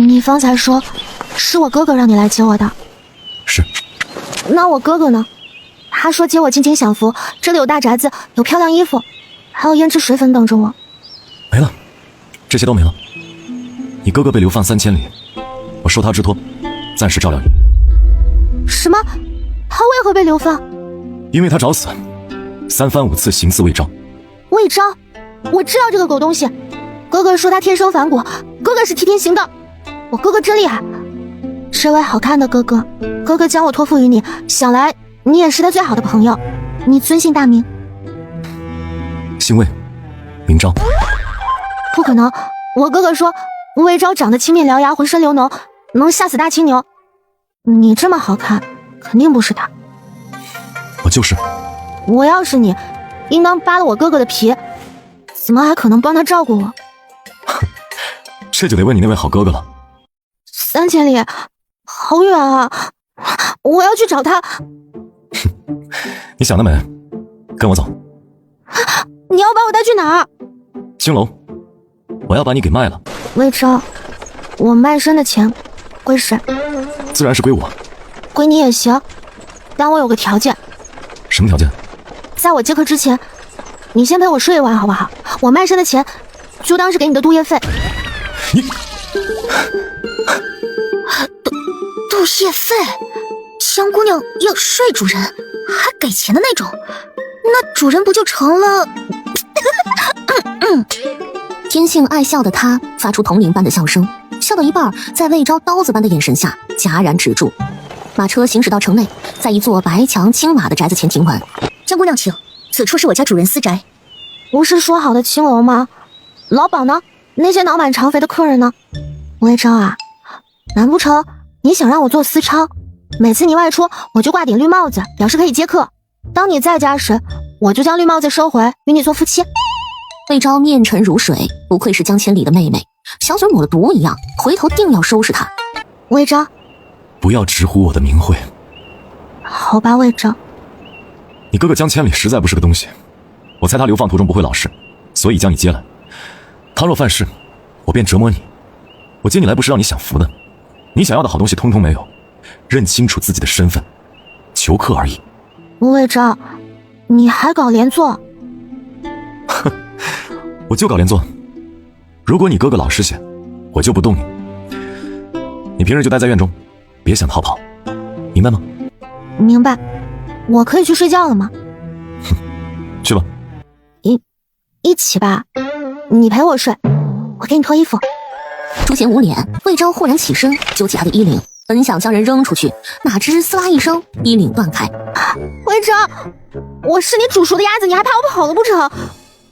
你方才说是我哥哥让你来接我的。是。那我哥哥呢？他说接我进京享福，这里有大宅子，有漂亮衣服，还有胭脂水粉等着我。没了，这些都没了。你哥哥被流放3000里，我受他之托，暂时照料你。什么？他为何被流放？因为他找死，3番5次行刺魏昭。魏昭，我知道这个狗东西。哥哥说他天生反骨，哥哥是替天行道。我哥哥真厉害。这位好看的哥哥，哥哥将我托付于你，想来你也是他最好的朋友。你尊姓大名？姓魏，名昭。不可能，我哥哥说魏昭长得青面獠牙，浑身流脓，能吓死大青牛。你这么好看，肯定不是他。我就是。我要是你，应当扒了我哥哥的皮，怎么还可能帮他照顾我？这就得问你那位好哥哥了。3000里，好远啊！我要去找他。你想得美，跟我走。你要把我带去哪儿？青楼，我要把你给卖了。魏昭，我卖身的钱归谁？自然是归我。归你也行，但我有个条件。什么条件？在我接客之前，你先陪我睡一晚好不好？我卖身的钱就当是给你的度夜费。你度夜费？香姑娘要睡主人，还给钱的那种，那主人不就成了？天性爱笑的他发出铜铃般的笑声，笑到一半，在魏昭刀子般的眼神下戛然止住。马车行驶到城内，在一座白墙青瓦的宅子前停稳。香姑娘请，此处是我家主人私宅。不是说好的青楼吗？老鸨呢？那些脑满肠肥的客人呢？魏昭啊，难不成你想让我做私娼？每次你外出，我就挂顶绿帽子，表示可以接客。当你在家时，我就将绿帽子收回，与你做夫妻。魏昭面沉如水，不愧是江千里的妹妹，小嘴抹了毒一样，回头定要收拾她。魏昭，不要直呼我的名讳。好吧，魏昭。你哥哥江千里实在不是个东西，我猜他流放途中不会老实，所以将你接来。他若犯事，我便折磨你。我接你来不是让你享福的，你想要的好东西通通没有，认清楚自己的身份，求客而已。魏昭，你还搞连坐？哼，我就搞连坐。如果你哥哥老实些，我就不动你。你平日就待在院中，别想逃跑，明白吗？明白。我可以去睡觉了吗？哼，去吧。一起吧。你陪我睡，我给你脱衣服。朱贤捂脸，魏昭忽然起身，揪起他的衣领，本想将人扔出去，哪知撕拉一声，衣领断开。魏昭，我是你煮熟的鸭子，你还怕我跑了不成？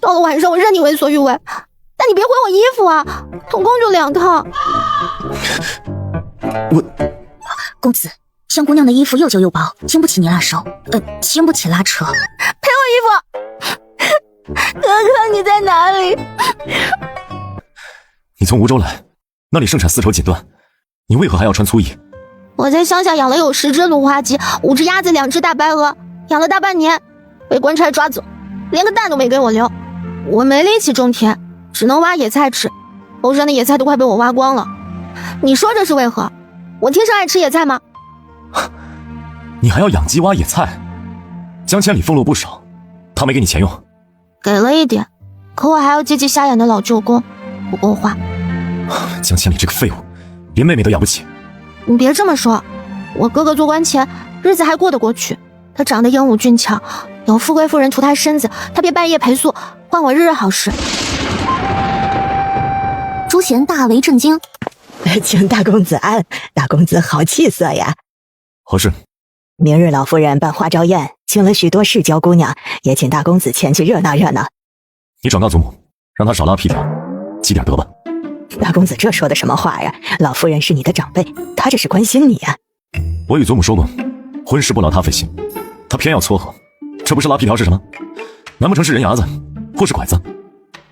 到了晚上，我任你为所欲为，但你别毁我衣服啊！总共就2套。公子，香姑娘的衣服又旧又薄，经不起你拉手，经不起拉扯。赔我衣服！哥哥，你在哪里？你从梧州来，那里盛产丝绸锦缎，你为何还要穿粗衣？我在乡下养了有10只芦花鸡，5只鸭子，2只大白鹅，养了大半年，被官差抓走，连个蛋都没给我留。我没力气种田，只能挖野菜吃，后山的野菜都快被我挖光了。你说这是为何？我天生爱吃野菜吗？你还要养鸡挖野菜？江千里俸禄不少，他没给你钱用？给了一点，可我还要接济瞎眼的老舅公，不够花。江千里这个废物，连妹妹都养不起。你别这么说，我哥哥做官前日子还过得过去，他长得英武俊俏，有富贵夫人图他身子，他便半夜陪宿，换我日日好食。朱贤大为震惊，请大公子安，大公子好气色呀。何事？明日老夫人办花朝宴，请了许多世交姑娘，也请大公子前去热闹热闹。你转告祖母，让她少拉屁条，积点德吧。大公子这说的什么话呀？老夫人是你的长辈，她这是关心你呀。我与祖母说过，婚事不劳她费心，她偏要撮合，这不是拉屁条是什么？难不成是人牙子，或是拐子？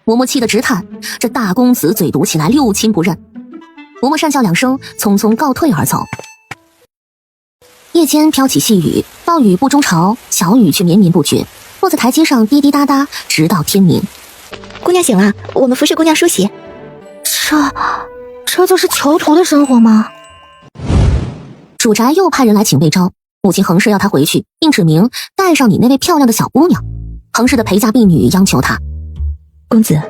嬷嬷气得直叹，这大公子嘴毒起来六亲不认。嬷嬷讪笑2声，匆匆告退而走。夜间飘起细雨，暴雨不中潮，小雨却绵绵不绝，落在台阶上滴滴答答，直到天明。姑娘醒了，我们服侍姑娘梳洗。这这就是囚徒的生活吗？主宅又派人来请魏昭，母亲横氏要他回去，并指明带上你那位漂亮的小姑娘。横氏的陪嫁婢女央求他：公子，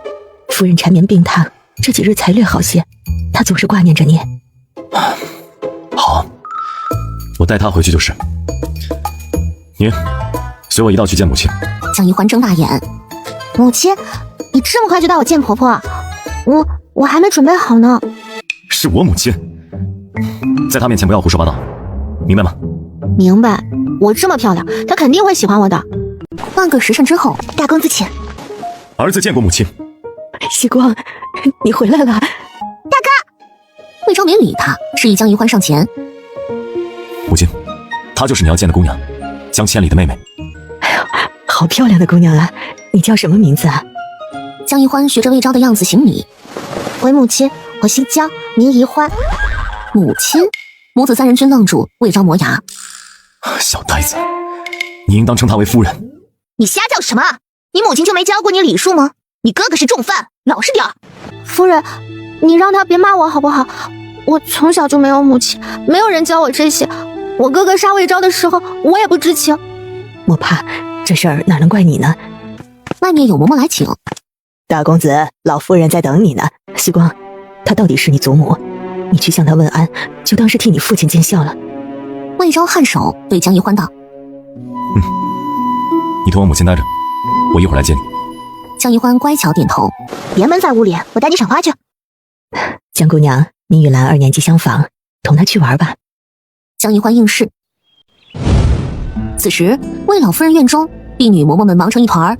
夫人缠绵病榻，这几日才略好些，她总是挂念着你。好，我带她回去就是。你随我一道去见母亲。江一欢睁大眼：母亲，你这么快就带我见婆婆？我还没准备好呢。是我母亲，在她面前不要胡说八道，明白吗？明白。我这么漂亮，她肯定会喜欢我的。半个时辰之后，大公子请。儿子见过母亲。希光，你回来了。魏昭没理他，示意江一欢上前。母亲，她就是你要见的姑娘，江千里的妹妹。好漂亮的姑娘啊！你叫什么名字啊？江一欢学着魏昭的样子行礼。回母亲，我姓江，名宜欢。母亲，母子三人均愣住。魏昭磨牙：小呆子，你应当称她为夫人。你瞎叫什么？你母亲就没教过你礼数吗？你哥哥是重犯，老实点儿。夫人，你让他别骂我好不好？我从小就没有母亲，没有人教我这些。我哥哥杀魏昭的时候，我也不知情。莫怕，这事儿哪能怪你呢？外面有嬷嬷来请。大公子，老夫人在等你呢。希光，她到底是你祖母，你去向她问安，就当是替你父亲尽孝了。魏昭颔首对江一欢道：你同我母亲待着，我一会儿来接你。江一欢乖巧点头。别闷在屋里，我带你赏花去。江姑娘，你与兰儿年纪相仿，同她去玩吧。江一欢应是。此时魏老夫人院中，婢女嬷嬷们忙成一团。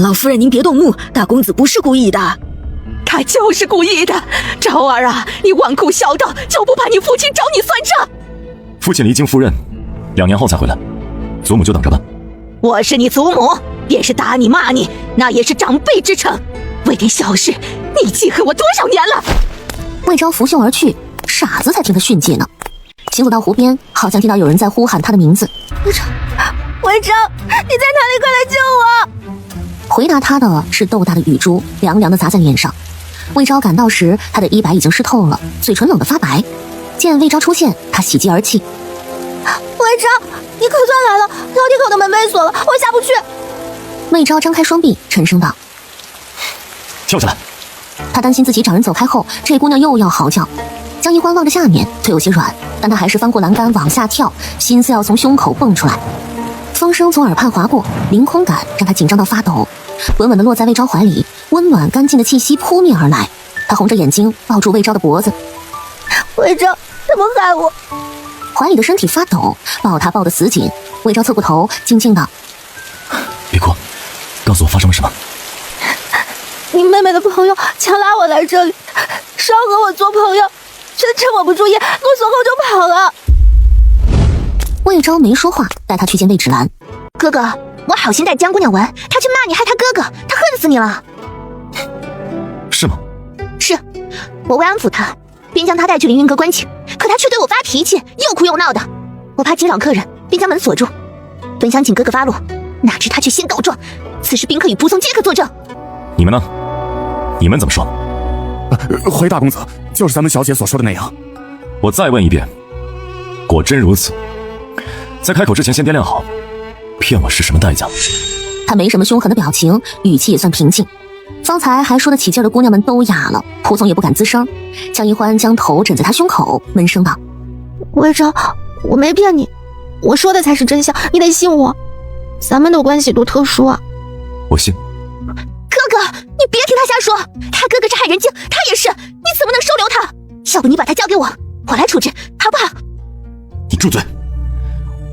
老夫人您别动怒，大公子不是故意的。他就是故意的。昭儿啊，你纨绔小盗，就不怕你父亲找你算账？父亲离京赴任，2年后才回来，祖母就等着吧。我是你祖母，便是打你骂你，那也是长辈之诚。为点小事，你记恨我多少年了？魏昭拂袖而去，傻子才听他训诫呢。行走到湖边，好像听到有人在呼喊他的名字：魏昭，魏昭，你在哪里？快来救我！回答他的是豆大的雨珠，凉凉的砸在脸上。魏昭赶到时，他的衣摆已经湿透了，嘴唇冷得发白。见魏昭出现，他喜极而泣：魏昭，你可算来了！楼梯口的门被锁了，我下不去。魏昭张开双臂，沉声道：跳下来。他担心自己找人走开后，这姑娘又要嚎叫。江一欢望着下面，腿有些软，但他还是翻过栏杆往下跳，心思要从胸口蹦出来。风声从耳畔划过，凌空感让他紧张到发抖，稳稳地落在魏昭怀里，温暖干净的气息扑面而来。他红着眼睛抱住魏昭的脖子：魏昭，他们害我！怀里的身体发抖，抱他抱得死紧。魏昭侧过头，静静道：别哭，告诉我发生了什么。你妹妹的朋友强拉我来这里，说要和我做朋友，却趁我不注意落锁后就跑了。魏昭没说话，带他去见魏芷兰。哥哥，我好心带江姑娘玩，她却骂你害她哥哥，她恨死你了。是吗？是，我为安抚她，便将她带去凌云阁关请，可她却对我发脾气，又哭又闹的。我怕惊扰客人，便将门锁住，本想请哥哥发落，哪知他却先告状。此事宾客与仆从皆可作证。你们呢？你们怎么说？回大公子，就是咱们小姐所说的那样。我再问一遍，果真如此？在开口之前先掂量好，骗我是什么代价？他没什么凶狠的表情，语气也算平静。方才还说得起劲的姑娘们都哑了，仆从也不敢吱声。江一欢将头枕在他胸口，闷声道：魏昭，我没骗你，我说的才是真相，你得信我。咱们的关系多特殊啊！我信。哥哥，你别听他瞎说，他哥哥是害人精，他也是，你怎么能收留他？要不你把他交给我，我来处置，好不好？你住嘴！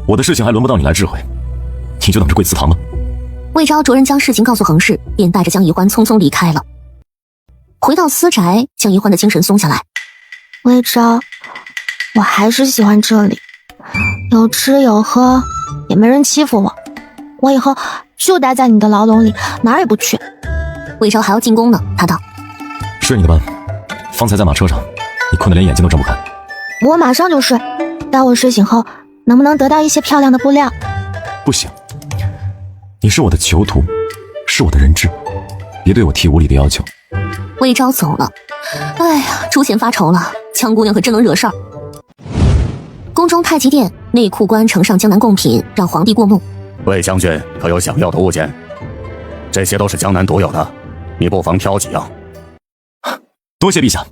我的事情还轮不到你来智慧，你就等着跪祠堂吧。魏昭着人将事情告诉横氏，便带着江一欢匆匆离开了。回到私宅，江一欢的精神松下来。魏昭，我还是喜欢这里，有吃有喝，也没人欺负我。我以后就待在你的牢笼里，哪儿也不去。魏昭还要进宫呢，他道：睡你的吧，方才在马车上，你困得连眼睛都睁不开。我马上就睡，待我睡醒后，能不能得到一些漂亮的布料？不行，你是我的囚徒，是我的人质，别对我提无理的要求。魏昭走了，哎呀，朱贤发愁了，江姑娘可真能惹事儿。宫中太极殿，内库官呈上江南贡品，让皇帝过目。魏将军可有想要的物件？这些都是江南独有的，你不妨挑几样。多谢陛下，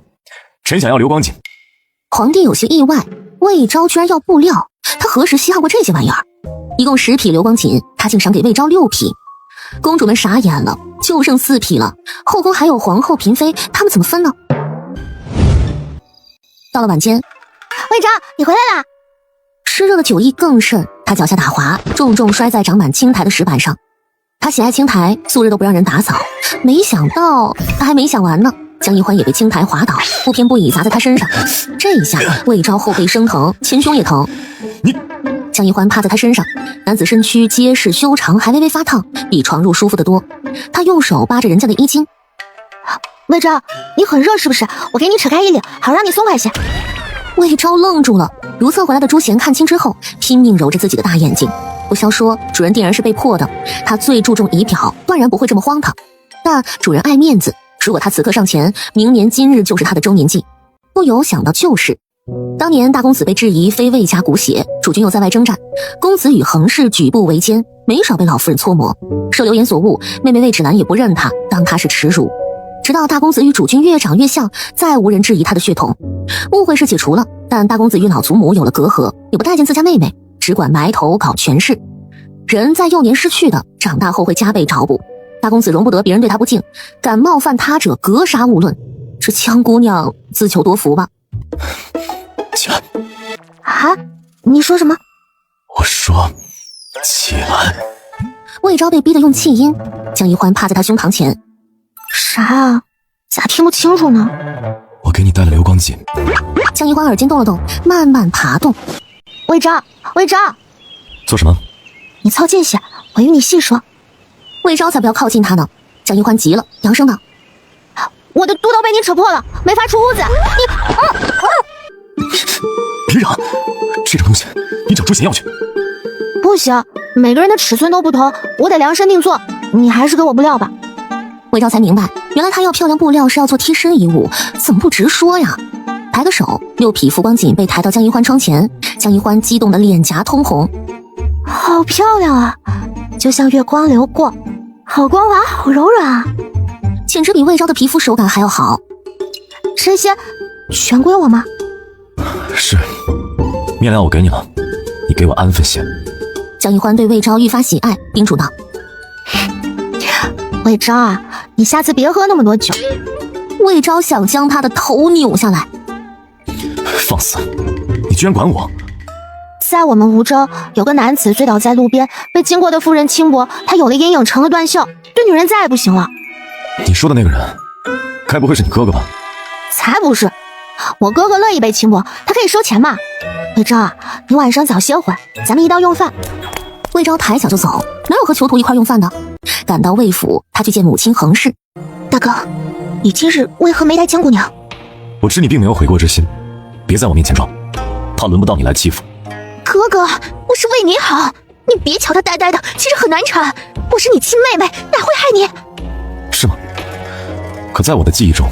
臣想要流光锦。皇帝有些意外，魏昭居然要布料，他何时稀罕过这些玩意儿？一共10匹流光锦，他竟赏给魏昭6匹。公主们傻眼了，就剩4匹了，后宫还有皇后、嫔妃，他们怎么分呢？到了晚间，魏昭，你回来啦！湿热的酒意更甚，他脚下打滑，重重摔在长满青苔的石板上。他喜爱青苔，素日都不让人打扫，没想到他还没想完呢，江一欢也被青苔滑倒，不偏不倚砸在他身上。这一下，魏昭后背生疼，前胸也疼。江一欢趴在他身上，男子身躯结实修长，还微微发烫，比床褥舒服得多。他用手扒着人家的衣襟。魏昭，你很热是不是？我给你扯开衣领，好让你松快些。魏昭愣住了，如厕回来的朱贤看清之后，拼命揉着自己的大眼睛。不消说，主人定然是被迫的，他最注重仪表，断然不会这么荒唐。但主人爱面子，如果他此刻上前，明年今日就是他的周年祭。不由想到就是当年大公子被质疑非魏家骨血，主君又在外征战，公子与横氏举步维艰，没少被老夫人搓磨。受流言所误，妹妹魏芷兰也不认他，当他是耻辱。直到大公子与主君越长越像，再无人质疑他的血统，误会是解除了，但大公子与老祖母有了隔阂，也不待见自家妹妹，只管埋头搞权势。人在幼年失去的，长大后会加倍找补。大公子容不得别人对他不敬，敢冒犯他者格杀勿论。这江姑娘自求多福吧。起来！啊？你说什么？我说起来。魏昭被逼得用气音，江一欢趴在他胸膛前。啥啊？咋听不清楚呢？我给你带了流光锦。江一欢耳尖动了动，慢慢爬动。魏昭，魏昭，做什么？你凑近些，我与你细说。魏昭才不要靠近他呢。江一欢急了，扬声道：“我的肚兜被你扯破了，没法出屋子。别嚷！这种东西，你找朱贤要去。不行，每个人的尺寸都不同，我得量身定做。你还是给我布料吧。”魏昭才明白，原来他要漂亮布料是要做贴身衣物，怎么不直说呀？抬个手，6匹浮光锦被抬到江一欢窗前，江一欢激动的脸颊通红。好漂亮啊，就像月光流过，好光滑，好柔软啊，简直比魏昭的皮肤手感还要好。这些全归我吗？是，面料我给你了，你给我安分些。江一欢对魏昭愈发喜爱，叮嘱道：“魏昭啊，你下次别喝那么多酒。”魏昭想将他的头扭下来。放肆！你居然管我！在我们梧州，有个男子醉倒在路边，被经过的妇人轻薄，他有了阴影，成了断袖，对女人再也不行了。你说的那个人，该不会是你哥哥吧？才不是，我哥哥乐意被轻薄，他可以收钱嘛。魏昭啊，你晚上早歇会，咱们一道用饭。魏昭抬脚就走，哪有和囚徒一块用饭的？赶到魏府，他去见母亲横氏。大哥，你今日为何没带江姑娘？我知你并没有悔过之心，别在我面前装，怕轮不到你来欺负。哥哥，我是为你好，你别瞧她呆呆的，其实很难缠。我是你亲妹妹，哪会害你？是吗？可在我的记忆中，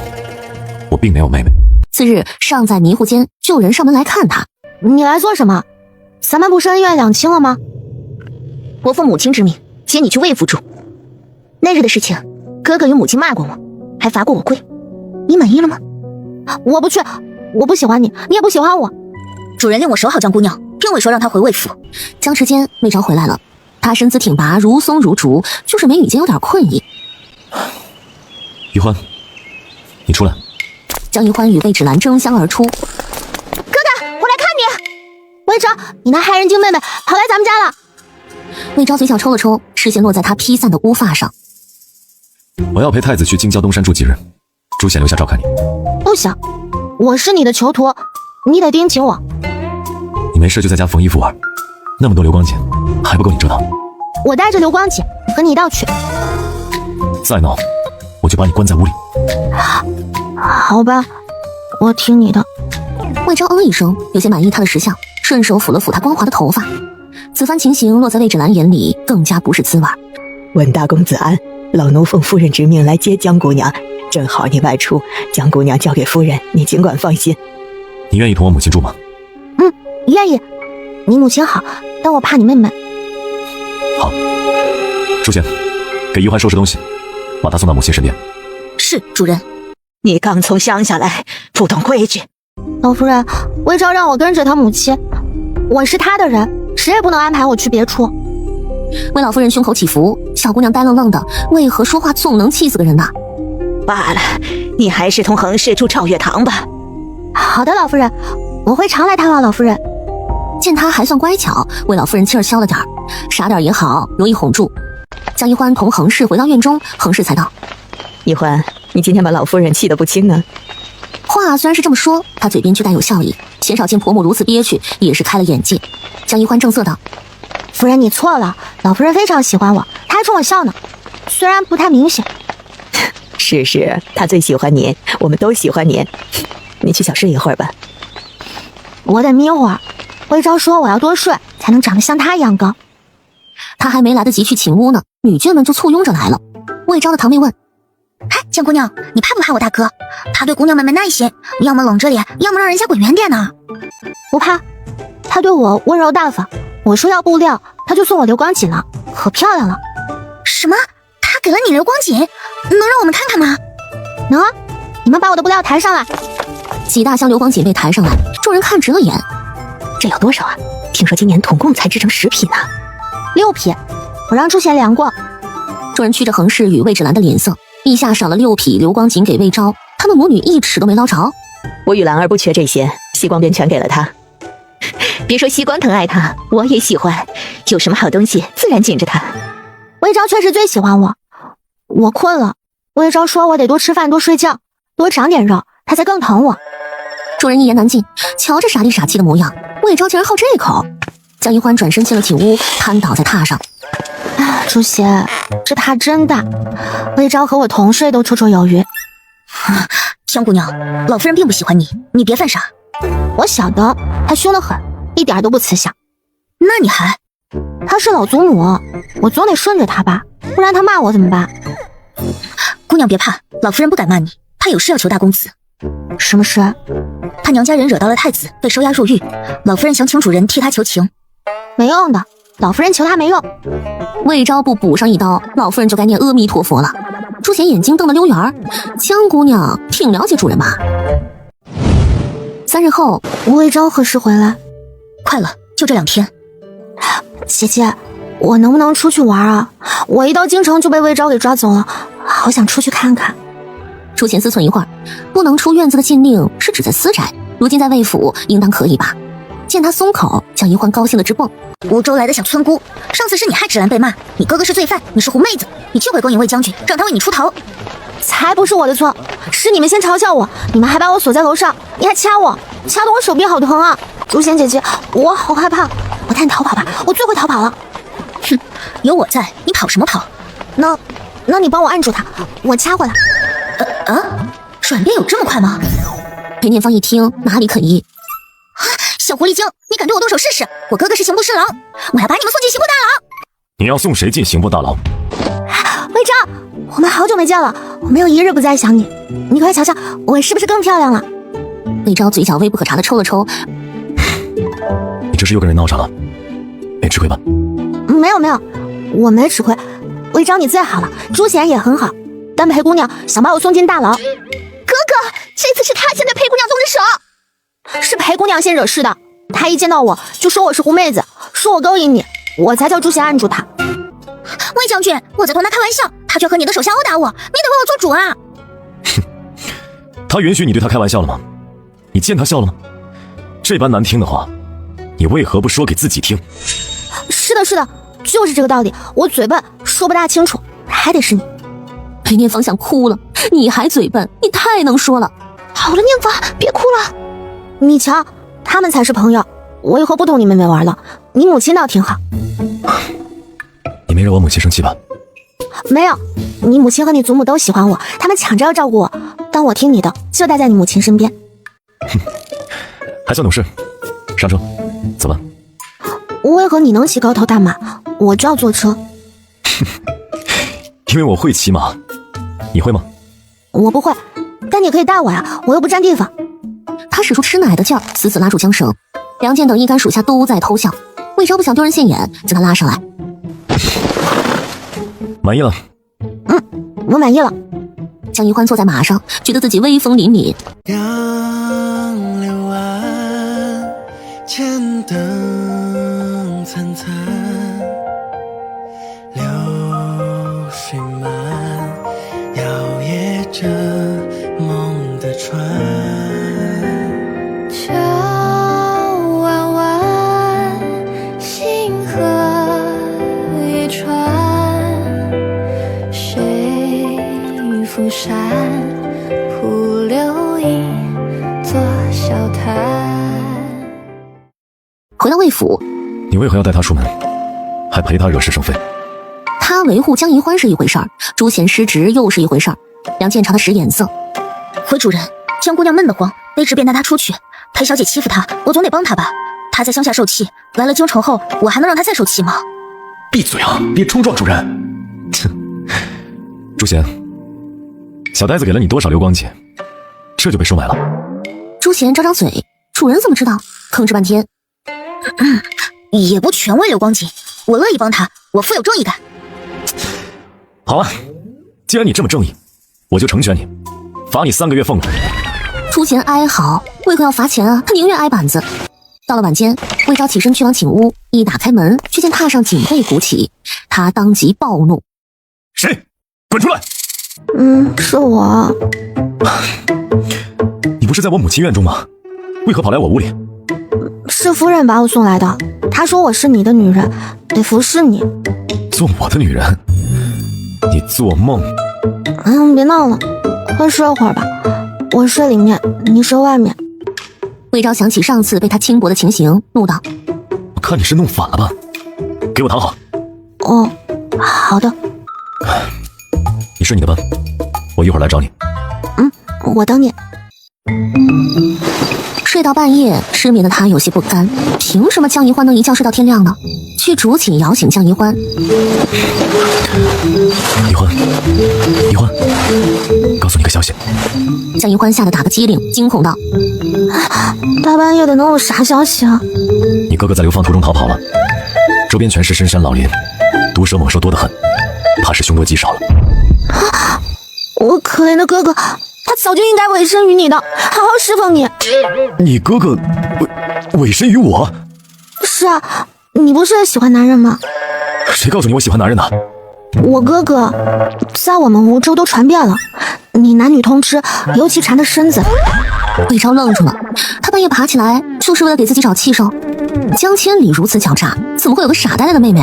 我并没有妹妹。次日尚在迷糊间，就有人上门来看他。你来做什么？咱们不是恩怨两清了吗？我奉母亲之命接你去魏府住。那日的事情，哥哥与母亲骂过我，还罚过我跪，你满意了吗？我不去，我不喜欢你，你也不喜欢我。主人令我守好江姑娘，并未说让她回魏府。僵持间，魏昭回来了，他身姿挺拔，如松如竹，就是眉宇间有点困意。一欢，你出来。江一欢与魏芷兰争相而出。哥哥，我来看你。魏昭，你那害人精妹妹跑来咱们家了。魏昭嘴角抽了抽，视线落在他披散的乌发上。我要陪太子去京郊东山住几日，朱贤留下照看你。不行，我是你的囚徒，你得盯紧我。你没事就在家缝衣服玩，那么多流光锦还不够你折腾。我带着流光锦和你一道去。再闹，我就把你关在屋里。好吧，我听你的。魏昭嗯一声，有些满意他的识相，顺手抚了抚他光滑的头发。此番情形落在魏芷兰眼里，更加不是滋味。问大公子安，老奴奉夫人之命来接江姑娘，正好你外出，将姑娘交给夫人，你尽管放心。你愿意同我母亲住吗？愿意。你母亲好，但我怕你妹妹。好，淑贤，给一欢收拾东西，把她送到母亲身边。是，主人。你刚从乡下来，不懂规矩。老夫人，魏昭让我跟着他母亲，我是他的人，谁也不能安排我去别处。魏老夫人胸口起伏，小姑娘呆愣愣的，为何说话总能气死个人呢？罢了，你还是同恒氏住昭月堂吧。好的，老夫人，我会常来探望老夫人。见他还算乖巧，魏老夫人气儿消了点儿，傻点也好，容易哄住。江一欢同恒氏回到院中，恒氏才道：一欢，你今天把老夫人气得不轻呢。话虽然是这么说，他嘴边却带有笑意。鲜少见婆母如此憋屈，也是开了眼界。江一欢正色道：夫人你错了，老夫人非常喜欢我，她还冲我笑呢，虽然不太明显。是，她最喜欢您，我们都喜欢您。你去小睡一会儿吧。我得眯会儿。魏昭说我要多睡，才能长得像她一样高。他还没来得及去寝屋呢，女眷们就簇拥着来了。魏昭的堂妹问：哎，江姑娘，你怕不怕我大哥？他对姑娘们没耐心，要么冷着脸，要么让人家滚远点呢。不怕，他对我温柔大方。我说要布料，他就送我流光锦了，可漂亮了。什么？他给了你流光锦？能让我们看看吗？能啊，你们把我的布料抬上来。几大箱流光锦被抬上来，众人看直了眼。这有多少啊？听说今年统共才制成10匹呢。6匹，我让朱贤量过。众人驱着恒氏与魏芷兰的脸色，一下少了6匹流光锦给魏昭，他们母女一尺都没捞着。我与兰儿不缺这些，西光便全给了他。别说西光疼爱他，我也喜欢，有什么好东西自然紧着他。魏昭确实最喜欢我。我困了，魏昭说我得多吃饭多睡觉，多长点肉，他才更疼我。众人一言难尽，瞧这傻里傻气的模样，魏昭竟然好这口。江一欢转身进了寝屋，瘫倒在榻上。朱贤，这榻真大，魏昭和我同睡都绰绰有余。江姑娘，老夫人并不喜欢你，你别犯傻。我晓得，他凶得很，一点都不慈祥。那你还……他是老祖母，我总得顺着他吧，不然他骂我怎么办？姑娘别怕，老夫人不敢骂你，她有事要求大公子。什么事？她娘家人惹到了太子，被收押入狱，老夫人想请主人替她求情。没用的，老夫人求他没用。魏昭不补上一刀，老夫人就该念阿弥陀佛了。朱贤眼睛瞪得溜圆儿，江姑娘挺了解主人吧？3日后，魏昭何时回来？快了，就这2天。姐姐，我能不能出去玩啊？我一到京城就被魏昭给抓走了，好想出去看看。朱贤思忖一会儿，不能出院子的禁令是指在私宅，如今在魏府应当可以吧？见他松口，江一欢高兴的直蹦。吴州来的小村姑，上次是你害芷兰被骂，你哥哥是罪犯，你是狐妹子，你去回勾引魏将军，让他为你出头。才不是我的错，是你们先嘲笑我，你们还把我锁在楼上，你还掐我，掐得我手臂好疼啊！朱贤姐姐，我好害怕，我带你逃跑吧，我最会逃跑了。哼，有我在，你跑什么跑？那你帮我按住他，我掐回来。转变有这么快吗？裴念芳一听，哪里肯依？小狐狸精，你敢对我动手试试？我哥哥是刑部侍郎，我要把你们送进刑部大牢。你要送谁进刑部大牢？魏昭，我们好久没见了，我没有一日不再想你。你快瞧瞧，我是不是更漂亮了？魏昭嘴角微不可察的抽了抽。你这是又跟人闹上了？没吃亏吧？没有，我没吃亏。魏昭你最好了，朱贤也很好，但裴姑娘想把我送进大牢。哥哥，这次是他先对裴姑娘动的手。是裴姑娘先惹事的，她一见到我就说我是狐妹子，说我勾引你，我才叫朱贤按住她。魏将军，我在同他开玩笑，他却和你的手下殴打我，你得为我做主啊！哼，他允许你对他开玩笑了吗？你见他笑了吗？这般难听的话，你为何不说给自己听？是的，就是这个道理，我嘴笨，说不大清楚，还得是你。裴念芳想哭了，你还嘴笨，你太能说了。好了，念芳，别哭了。你瞧，他们才是朋友，我以后不同你妹妹玩了。你母亲倒挺好。你没惹我母亲生气吧？没有，你母亲和你祖母都喜欢我，他们抢着要照顾我，但我听你的，就待在你母亲身边。哼，还算懂事。上车，走吧。为何你能骑高头大马，我就要坐车？因为我会骑马，你会吗？我不会，但你可以带我呀，我又不占地方。他使出吃奶的劲儿，死死拉住缰绳。梁健等一干属下都在偷笑。魏昭不想丢人现眼，将他拉上来。满意了？我满意了。江一欢坐在马上，觉得自己威风凛凛。杨柳岸，千灯灿灿，流水漫，摇曳着梦的船。桥弯弯，星河一川，谁扶山铺流萤作笑谈。回到魏府，你为何要带他出门，还陪他惹是生非？他维护江宜欢是一回事儿，朱贤失职又是一回事儿。梁健朝他使眼色。回主人，江姑娘闷得慌，卑职便带她出去。裴小姐欺负她，我总得帮她吧。她在乡下受气，来了京城后，我还能让她再受气吗？闭嘴啊！别冲撞主人。朱贤，小呆子给了你多少流光钱，这就被收买了？朱贤张张嘴，主人怎么知道？吭哧半天。也不全为流光金，我乐意帮她，我富有正义感。好啊，既然你这么正义，我就成全你，罚你3个月俸禄。朱贤哀嚎，为何要罚钱啊？他宁愿挨板子。到了晚间，魏昭起身去往寝屋，一打开门，却见榻上警备鼓起，他当即暴怒：谁？滚出来！是我。你不是在我母亲院中吗？为何跑来我屋里？是夫人把我送来的，她说我是你的女人，得服侍你。做我的女人？你做梦！别闹了，快睡会儿吧。我睡里面，你睡外面。魏昭想起上次被他轻薄的情形，怒道：我看你是弄反了吧？给我躺好。哦，好的。你睡你的吧，我一会儿来找你。我等你。睡到半夜，失眠的他有些不甘，凭什么江宜欢能一觉睡到天亮呢？去主寝摇醒江宜欢。宜欢，宜欢，告诉你个消息。江宜欢吓得打个激灵，惊恐道：大半夜的能有啥消息啊？你哥哥在流放途中逃跑了，周边全是深山老林，毒蛇猛兽多得很，怕是凶多吉少了。我可怜的哥哥，他早就应该委身于你的，好好侍奉你。你哥哥委身于我？是啊，你不是也喜欢男人吗？谁告诉你我喜欢男人的？我哥哥在我们梧州都传遍了，你男女通吃，尤其馋的身子。魏昭愣住了，他半夜爬起来就是为了给自己找气受。江千里如此狡诈，怎么会有个傻呆呆的妹妹？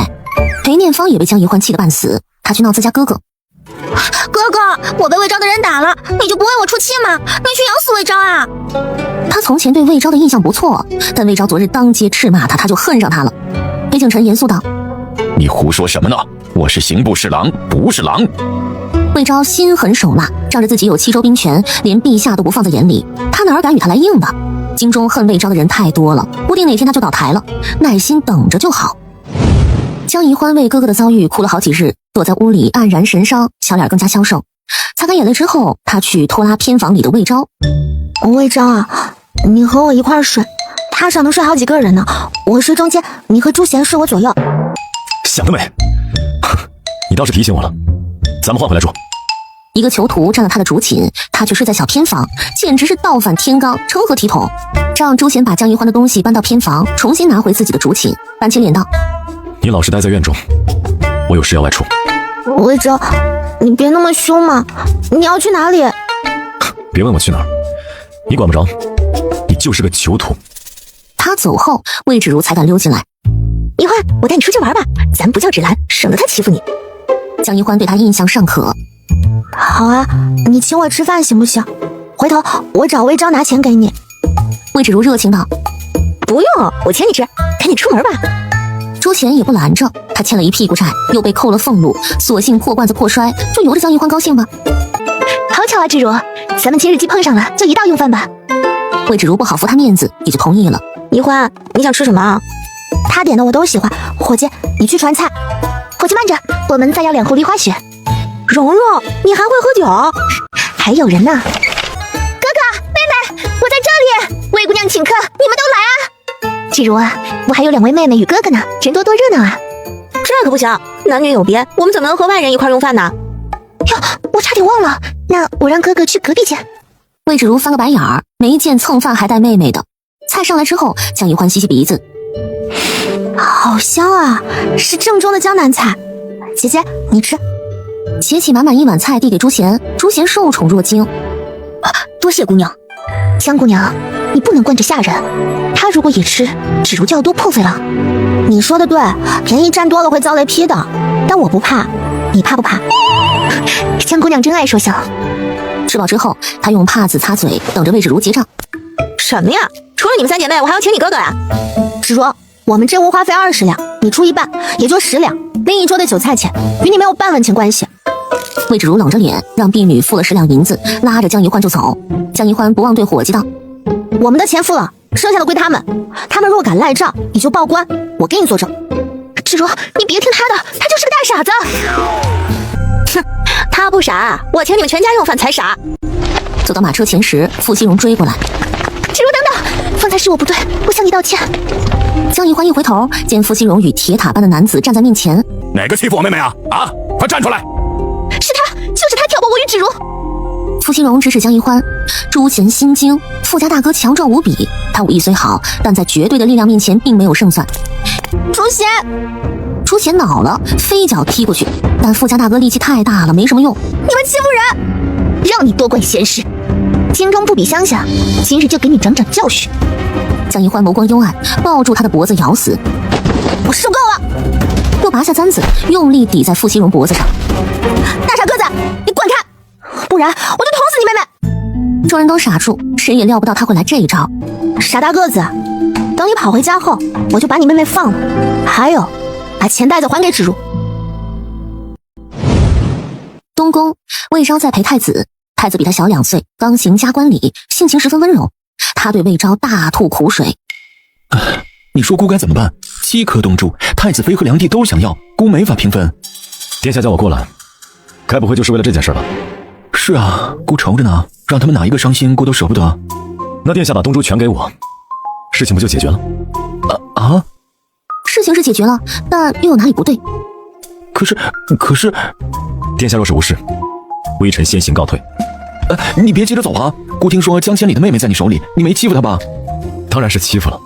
裴念芳也被江宜欢气得半死，他去闹自家哥哥。哥哥，我被魏昭的人打了，你就不为我出气吗？你去咬死魏昭啊！他从前对魏昭的印象不错，但魏昭昨日当街斥骂他，他就恨上他了。裴景晨严肃道：你胡说什么呢？我是刑部侍郎，不是狼。魏昭心狠手辣，仗着自己有7州兵权，连陛下都不放在眼里，他哪敢与他来硬的？京中恨魏昭的人太多了，不定哪天他就倒台了，耐心等着就好。江宜欢为哥哥的遭遇哭了好几日，躲在屋里黯然神伤，小脸更加消瘦。擦干眼泪之后，他去拖拉偏房里的魏昭。魏昭啊，你和我一块睡，榻上能睡好几个人呢。我睡中间，你和朱贤睡我左右。想得美！你倒是提醒我了，咱们换回来住。一个囚徒占了他的主寝，他却睡在小偏房，简直是倒反天罡，成何体统？让朱贤把江宜欢的东西搬到偏房，重新拿回自己的主寝。板起脸道：你老实待在院中，我有事要外出。魏昭，你别那么凶嘛！你要去哪里？别问我去哪儿，你管不着，你就是个囚徒。他走后，魏芷如才敢溜进来。宜欢，我带你出去玩吧，咱不叫芷兰，省得他欺负你。江宜欢对他印象尚可。好啊，你请我吃饭行不行？回头我找魏昭拿钱给你。魏芷如热情道：不用，我请你吃，赶紧出门吧。朱贤也不拦着，他欠了一屁股债，又被扣了俸禄，索性破罐子破摔，就由着江宜欢高兴吧。好巧啊，芷如，咱们今日既碰上了，就一道用饭吧。魏芷如不好服他面子，也就同意了。宜欢，你想吃什么啊？他点的我都喜欢。伙计，你去传菜。伙计慢着，我们再要2壶梨花雪。蓉蓉，你还会喝酒？还还有人呢。哥哥，妹妹，我在这里，魏姑娘请客，你们都来啊！芷如啊，我还有2位妹妹与哥哥呢，人多多热闹啊。这可不行，男女有别，我们怎么能和外人一块用饭呢？哟，我差点忘了，那我让哥哥去隔壁间。魏芷如翻个白眼儿，没见蹭饭还带妹妹的。菜上来之后，江一欢吸吸鼻子，好香啊，是正宗的江南菜。姐姐，你吃。携起满满一碗菜递给朱贤，朱贤受宠若惊。多谢姑娘。江姑娘，你不能惯着下人，她如果也吃，芷如就要多破费了。你说的对，便宜占多了会遭雷劈的，但我不怕，你怕不怕？江姑娘真爱说笑。吃饱之后，她用帕子擦嘴，等着魏芷如结账。什么呀？除了你们3姐妹，我还要请你哥哥呀！芷如，我们这屋花费20两，你出一半，也就10两，另一桌的酒菜钱与你没有半文钱关系。魏芷如冷着脸，让婢女付了10两银子，拉着江一欢就走。江一欢不忘对伙计道：“我们的钱付了，剩下的归他们。他们若敢赖账，你就报官，我给你作证。”芷如，你别听他的，他就是个大傻子。哼，他不傻，我请你们全家用饭才傻。走到马车前时，傅希荣追过来：“芷如，等等，方才是我不对，我向你道歉。”江一欢一回头，见傅希荣与铁塔般的男子站在面前。哪个欺负我妹妹啊？啊，快站出来！是他，就是他挑拨我与芷如。傅希荣指使江一欢，朱贤心惊，傅家大哥强壮无比，他武艺虽好，但在绝对的力量面前并没有胜算。朱贤恼了，飞脚踢过去，但傅家大哥力气太大了，没什么用。你们欺负人，让你多管闲事。京中不比乡下，今日就给你长长教训。江一欢眸光幽暗，抱住他的脖子咬死。我受够了！又拔下簪子，用力抵在傅希荣脖子上。大傻个子，你滚开，不然我就捅死你妹妹！众人都傻住，谁也料不到他会来这一招。傻大个子，等你跑回家后，我就把你妹妹放了。还有，把钱袋子还给芷如。东宫，魏昭在陪太子，太子比他小2岁，刚行加冠礼，性情十分温柔。他对魏昭大吐苦水。你说姑该怎么办？7颗东珠，太子妃和良娣都想要，姑没法平分。殿下叫我过来，该不会就是为了这件事吧？是啊，姑愁着呢，让他们哪一个伤心，姑都舍不得。那殿下把东珠全给我，事情不就解决了？事情是解决了，但又有哪里不对？可是，殿下若是无事，微臣先行告退。你别急着走啊！姑听说江千里的妹妹在你手里，你没欺负她吧？当然是欺负了，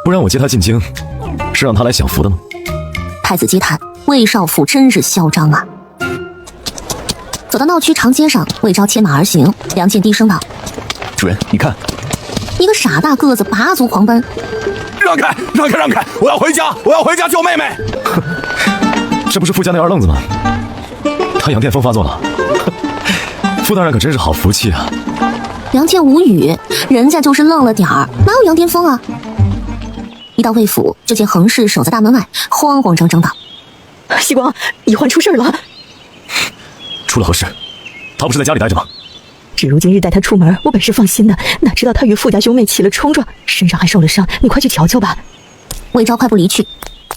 不然我接她进京，是让她来享福的吗？太子嗟叹，魏少府真是嚣张啊！走到闹区长街上，魏昭牵马而行，梁健低声道：“主人，你看。”一个傻大个子拔足狂奔。让开！让开！让开！我要回家！我要回家救妹妹！这不是傅家那二愣子吗？他羊癫疯发作了。傅大人可真是好福气啊！梁健无语，人家就是愣了点儿，哪有羊癫疯啊？一到魏府，就见横氏守在大门外，慌慌张张道：“西光，一欢出事了。”出了何事？他不是在家里待着吗？芷如今日带他出门，我本是放心的，哪知道他与傅家兄妹起了冲撞，身上还受了伤，你快去瞧瞧吧。魏昭快步离去，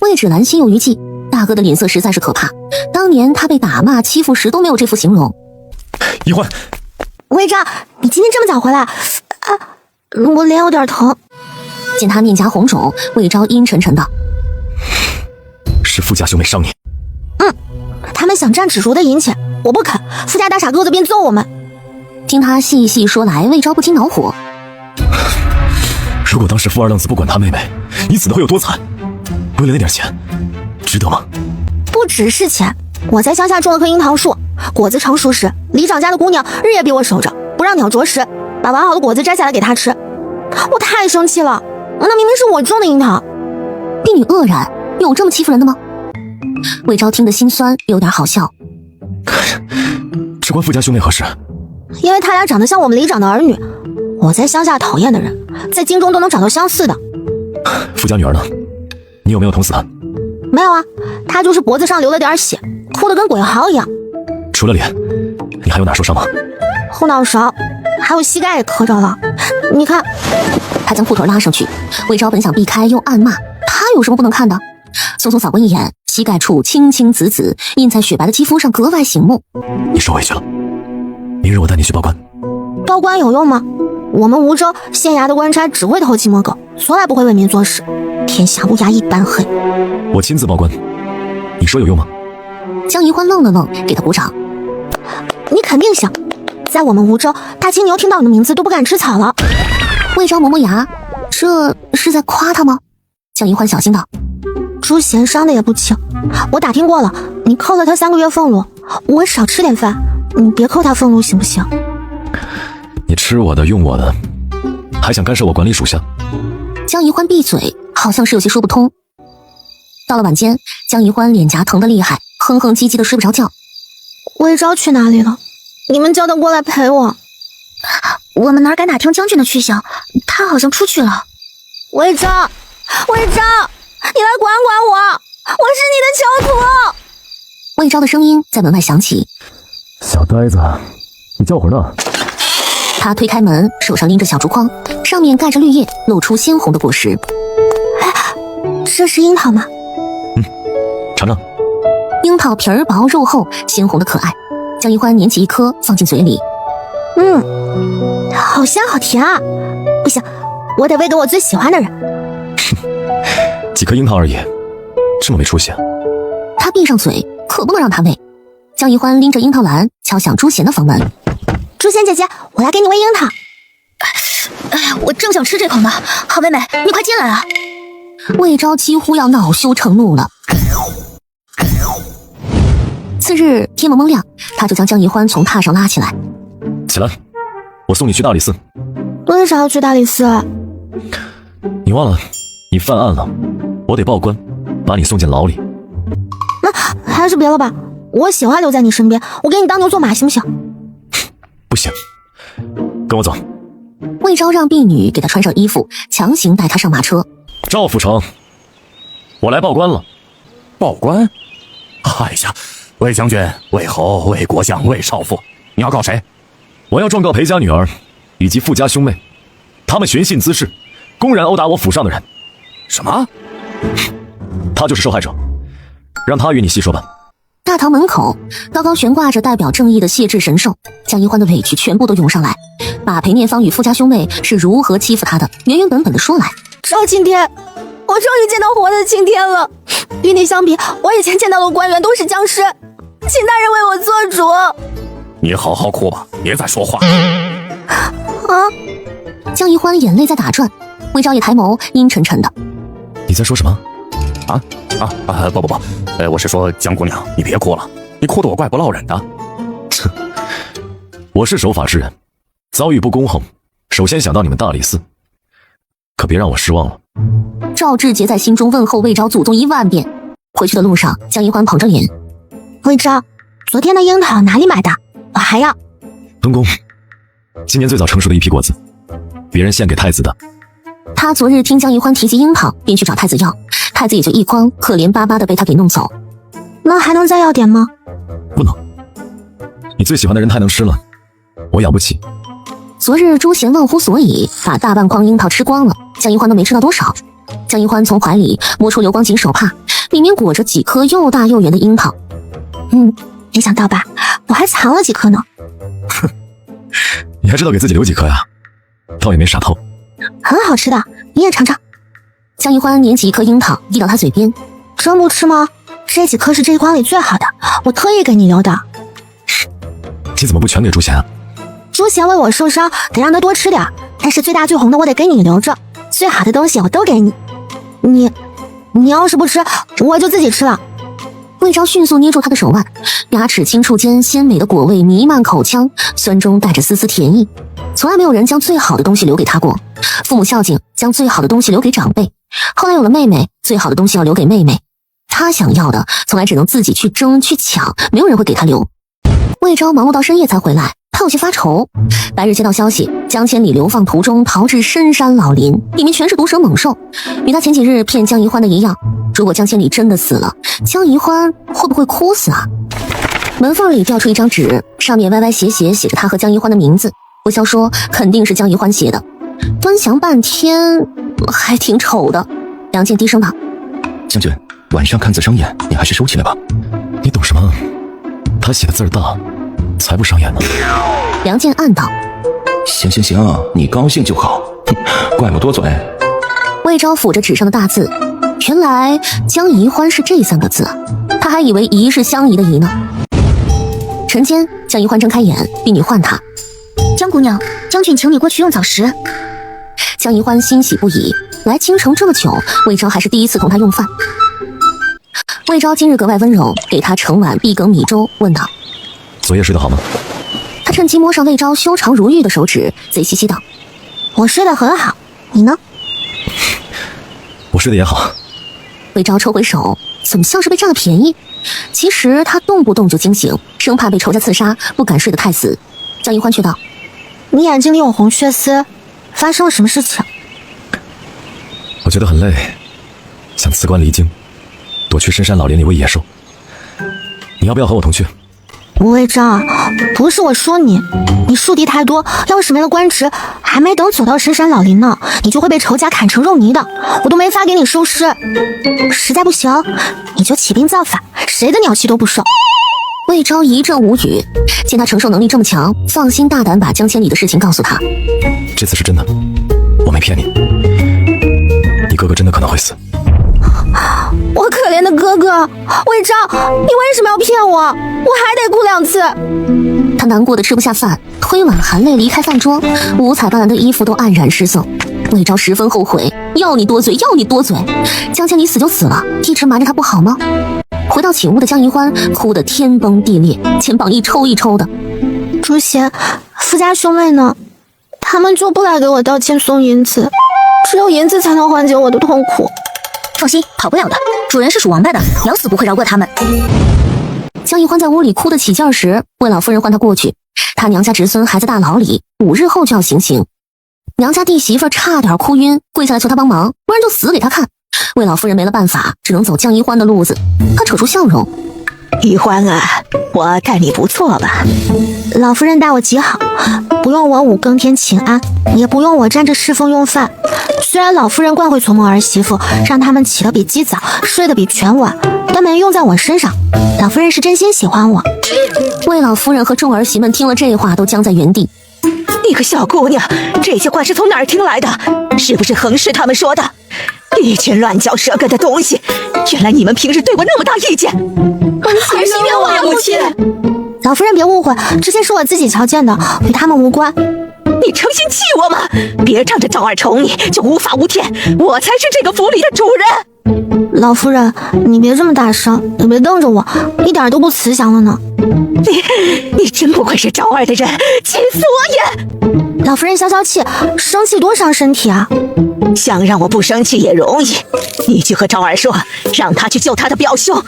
魏芷兰心有余悸，大哥的脸色实在是可怕，当年他被打骂欺负时都没有这副形容。一欢，魏昭，你今天这么早回来啊？我脸有点疼。见他面颊红肿，魏昭阴沉沉道：“是傅家兄妹伤你。”他们想占芷如的银钱，我不肯，傅家大傻个子便揍我们。听他细细说来，魏昭不禁恼火。如果当时傅二愣子不管他妹妹，你死的会有多惨？为了那点钱，值得吗？不只是钱，我在乡下种了棵樱桃树，果子成熟时，里长家的姑娘日夜逼我守着，不让鸟啄食，把完好的果子摘下来给她吃。我太生气了，那明明是我种的樱桃。婢女愕然，有这么欺负人的吗？魏昭听得心酸，有点好笑。这关傅家兄妹何事？因为他俩长得像我们里长的儿女，我在乡下讨厌的人，在京中都能找到相似的。傅家女儿呢？你有没有捅死她？没有啊，她就是脖子上流了点血，哭得跟鬼嚎一样。除了脸，你还有哪受伤吗？后脑勺，还有膝盖也磕着了。你看，他将裤腿拉上去，魏昭本想避开，又暗骂他有什么不能看的，匆匆扫过一眼，膝盖处青青紫紫，印在雪白的肌肤上格外醒目。你受委屈了。明日我带你去报官。报官有用吗？我们梧州县衙的官差只会偷鸡摸狗，从来不会为民做事，天下乌鸦一般黑。我亲自报官，你说有用吗？江宜欢愣了愣，给他鼓掌。你肯定行，在我们梧州，大青牛听到你的名字都不敢吃草了。魏昭磨磨牙，这是在夸他吗？江宜欢小心道。朱贤伤的也不轻，我打听过了，你扣了他3个月俸禄，我少吃点饭，你别扣他俸禄行不行？你吃我的用我的，还想干涉我管理属下？江宜欢闭嘴，好像是有些说不通。到了晚间，江宜欢脸颊疼得厉害，哼哼唧唧的睡不着觉。魏昭去哪里了？你们叫他过来陪我。我们哪敢打听将军的去向，他好像出去了。魏昭，魏昭，你来管管我，我是你的囚徒。魏昭的声音在门外响起。小呆子，你叫会儿呢。他推开门，手上拎着小竹筐，上面盖着绿叶，露出鲜红的果实。这是樱桃吗？尝尝。樱桃皮儿薄肉厚，鲜红的可爱。江宜欢捻起一颗放进嘴里，好香好甜啊！不行，我得喂给我最喜欢的人。几颗樱桃而已，这么没出息啊！他闭上嘴，可不能让他喂。江宜欢拎着樱桃篮，敲响朱贤的房门。朱贤姐姐，我来给你喂樱桃。哎呀，我正想吃这口呢。好妹妹，你快进来啊！魏昭几乎要恼羞成怒了。次日天蒙蒙亮，他就将江宜欢从榻上拉起来。起来，我送你去大理寺。为啥要去大理寺？你忘了，你犯案了，我得报官，把你送进牢里。那还是别了吧，我喜欢留在你身边，我给你当牛做马行不行？不行，跟我走。魏昭让婢女给他穿上衣服，强行带他上马车。赵府城，我来报官了。报官？哎呀，魏将军、魏侯、魏国相、魏少妇，你要告谁？我要状告裴家女儿以及傅家兄妹，他们寻衅滋事，公然殴打我府上的人。什么？他就是受害者，让他与你细说吧。大堂门口高高悬挂着代表正义的谢志神兽，江宜欢的委屈全部都涌上来，把裴念芳与傅家兄妹是如何欺负他的原原本本的说来。赵青天，我终于见到活的青天了。与你相比，我以前见到的官员都是僵尸，请大人为我做主。你好好哭吧，别再说话。江宜欢眼泪在打转，魏昭也抬眸，阴沉沉的。你在说什么？不，我是说江姑娘，你别哭了，你哭得我怪不落忍的。我是守法之人，遭遇不公后，首先想到你们大理寺，可别让我失望了。赵志杰在心中问候魏昭祖宗10000遍。回去的路上，江宜欢捧着脸。魏昭，昨天的樱桃哪里买的？我还要。东宫，今年最早成熟的一批果子，别人献给太子的。他昨日听江宜欢提及樱桃，便去找太子要，太子也就一筐，可怜巴巴的被他给弄走。那还能再要点吗？不能，你最喜欢的人太能吃了，我养不起。昨日朱贤忘乎所以，把大半筐樱桃吃光了，江宜欢都没吃到多少。江宜欢从怀里摸出流光锦手帕，里面裹着几颗又大又圆的樱桃。没想到吧，我还藏了几颗呢。哼，你还知道给自己留几颗呀？倒也没傻透。很好吃的，你也尝尝。江宜欢捻起一颗樱桃递到他嘴边。真不吃吗？这几颗是这一筐里最好的，我特意给你留的。你怎么不全给朱贤啊？朱贤为我受伤，得让他多吃点，但是最大最红的我得给你留着，最好的东西我都给你。你要是不吃，我就自己吃了。魏昭迅速捏住他的手腕，牙齿轻触间，鲜美的果味弥漫口腔，酸中带着丝丝甜意。从来没有人将最好的东西留给他过。父母孝敬，将最好的东西留给长辈。后来有了妹妹，最好的东西要留给妹妹。他想要的，从来只能自己去争去抢，没有人会给他留。魏昭忙碌到深夜才回来，他有些发愁。白日接到消息，江千里流放途中逃至深山老林，里面全是毒蛇猛兽，与他前几日骗江宜欢的一样。如果江千里真的死了，江宜欢会不会哭死啊？门缝里掉出一张纸，上面歪歪斜斜写着他和江宜欢的名字。不消说，肯定是江宜欢写的。端详半天，还挺丑的。梁健低声道：“将军，晚上看字伤眼，你还是收起来吧。”你懂什么？他写的字儿大，才不伤眼呢。梁健暗道：行行行，你高兴就好，哼，怪我多嘴。魏昭抚着纸上的大字，原来江宜欢是这3个字啊，他还以为宜是相宜的宜呢。晨间，江宜欢睁开眼，婢女唤他：江姑娘，将军请你过去用早食。江宜欢欣喜不已，来京城这么久，魏昭还是第一次同他用饭。魏昭今日格外温柔，给他盛碗碧梗米粥，问道：昨夜睡得好吗？他趁机摸上魏昭修长如玉的手指，贼兮兮道：我睡得很好，你呢？我睡得也好。魏昭抽回手，怎么像是被占了便宜？其实他动不动就惊醒，生怕被仇家刺杀，不敢睡得太死。江宜欢却道：你眼睛里有红血丝，发生了什么事情？我觉得很累，想辞官离京，躲去深山老林里喂野兽。你要不要和我同去？吴魏昭，不是我说你，你树敌太多，要是没了官职，还没等走到深山老林呢，你就会被仇家砍成肉泥的，我都没法给你收尸。实在不行，你就起兵造反，谁的鸟气都不受。魏昭一阵无语，见他承受能力这么强，放心大胆把江千里的事情告诉他。这次是真的，我没骗你，你哥哥真的可能会死。我可怜的哥哥，魏昭，你为什么要骗我？我还得哭2次。他难过的吃不下饭，推碗含泪离开饭桌，五彩斑斓的衣服都黯然失色。魏昭十分后悔，要你多嘴，要你多嘴。江千里死就死了，一直瞒着他不好吗？回到寝屋的江宜欢哭得天崩地裂，肩膀一抽一抽的。朱贤，傅家兄妹呢？他们就不来给我道歉送银子，只有银子才能缓解我的痛苦。放心，跑不了的，主人是属王八的，咬死不会饶过他们。江宜欢在屋里哭得起劲时，魏老夫人唤他过去。他娘家侄孙还在大牢里，5日后就要行刑。娘家弟媳妇差点哭晕，跪下来求他帮忙，不然就死给他看。魏老夫人没了办法，只能走江宜欢的路子。他扯出笑容：宜欢啊，我待你不错吧？老夫人待我极好，不用我5更天请安，也不用我沾着侍奉用饭。虽然老夫人惯会琢磨儿媳妇，让他们起得比鸡早，睡得比犬晚，但没用在我身上。老夫人是真心喜欢我。魏老夫人和众儿媳们听了这话，都僵在原地。你个小姑娘，这些话是从哪儿听来的？是不是横氏他们说的？一群乱嚼舌根的东西！原来你们平时对我那么大意见。还是冤枉呀，母亲！老夫人别误会，这些是我自己瞧见的，与他们无关。你诚心气我吗？别仗着赵二宠你就无法无天，我才是这个府里的主人。老夫人，你别这么大声，你别瞪着我，一点都不慈祥了呢。你真不愧是赵二的人，气死我也！老夫人消消气，生气多伤身体啊！想让我不生气也容易，你去和赵二说，让他去救他的表兄。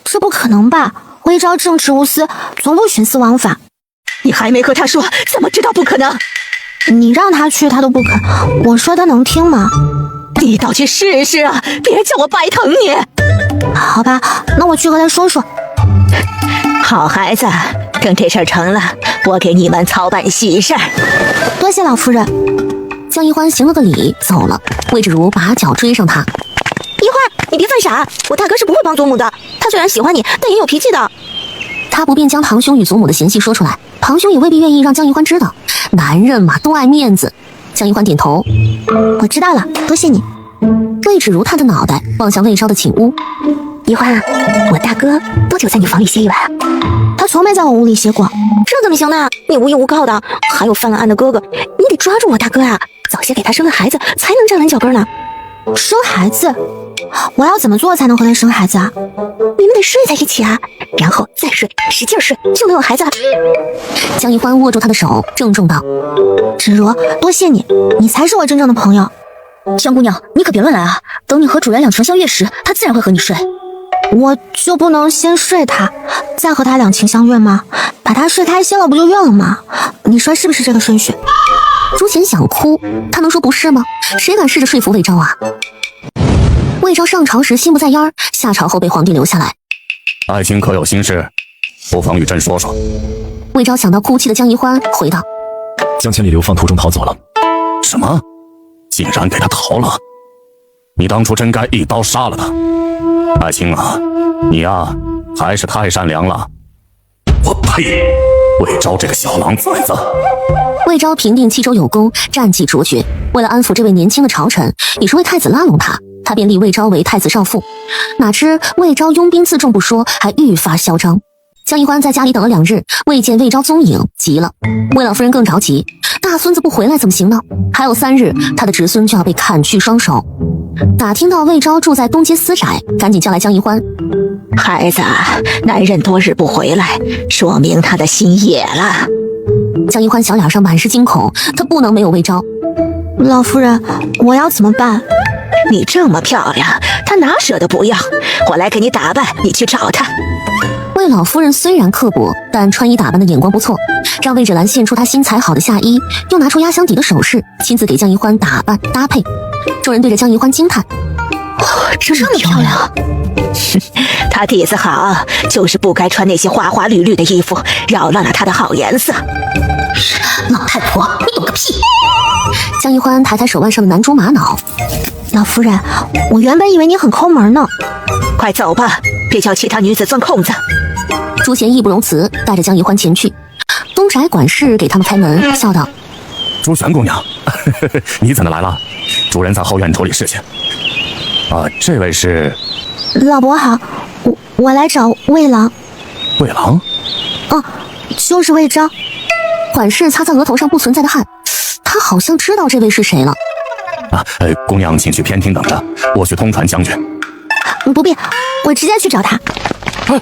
这不可能吧？魏昭正直无私，从不徇私枉法。你还没和他说，怎么知道不可能？你让他去，他都不肯。我说他能听吗？你倒去试试啊！别叫我白疼你。好吧，那我去和他说说。好孩子，等这事儿成了，我给你们操办喜事儿。多谢老夫人。江宜欢行了个礼，走了。魏芷如拔脚追上他。宜欢，你别犯傻，我大哥是不会帮祖母的。他虽然喜欢你，但也有脾气的。他不便将堂兄与祖母的嫌隙说出来，堂兄也未必愿意让江宜欢知道。男人嘛，都爱面子。江宜欢点头，我知道了，多谢你。魏芷如探着脑袋望向魏昭的寝屋。宜欢啊，我大哥多久在你房里歇一晚？他从没在我屋里歇过。这怎么行呢？你无依无靠的，还有犯了案的哥哥，你得抓住我大哥啊！早些给他生个孩子，才能站稳脚跟呢。生孩子？我要怎么做才能和他生孩子啊？你们得睡在一起啊，然后再睡，使劲睡，就能有孩子了。江宜欢握住他的手，郑重道：芷如，多谢你，你才是我真正的朋友。江姑娘，你可别乱来啊！等你和主人两情相悦时，他自然会和你睡。我就不能先睡他，再和他两情相悦吗？把他睡开心了不就怨了吗？你说是不是这个顺序？朱贤想哭，他能说不是吗？谁敢试着说服魏昭啊？魏昭上朝时心不在焉，下朝后被皇帝留下来。爱卿可有心事，不妨与朕说说。魏昭想到哭泣的江宜欢，回道：江千里流放途中逃走了。什么？竟然给他逃了？你当初真该一刀杀了他。爱卿啊，你呀，还是太善良了。我呸！魏昭这个小狼崽子！魏昭平定冀州有功，战绩卓绝。为了安抚这位年轻的朝臣，也是为太子拉拢他，他便立魏昭为太子少傅。哪知魏昭拥兵自重不说，还愈发嚣张。江一欢在家里等了2日，未见魏昭踪影，急了。魏老夫人更着急，大孙子不回来怎么行呢？还有3日，他的侄孙就要被砍去双手。打听到魏昭住在东街私宅，赶紧叫来江一欢。孩子，男人多日不回来，说明他的心野了。江一欢小脸上满是惊恐，他不能没有魏昭。老夫人，我要怎么办？你这么漂亮，他哪舍得不要？我来给你打扮，你去找他。魏老夫人虽然刻薄，但穿衣打扮的眼光不错，让魏芷兰献出她新裁好的夏衣，又拿出压箱底的首饰，亲自给江一欢打扮搭配。众人对着江一欢惊叹：这么漂亮！他底子好，就是不该穿那些花花绿绿的衣服，扰乱了他的好颜色。老太婆，你懂个屁！江一欢抬抬手腕上的南珠玛瑙。老夫人，我原本以为你很抠门呢。快走吧，别叫其他女子钻空子。朱贤义不容辞，带着江一欢前去。东宅管事给他们开门，笑道：朱玄姑娘，你怎么来了？主人在后院处理事情。这位是？老伯好，我来找魏郎。魏郎？就是魏昭。管事擦擦额头上不存在的汗，他好像知道这位是谁了。姑娘请去偏厅等着，我去通传将军。不必，我直接去找他。不，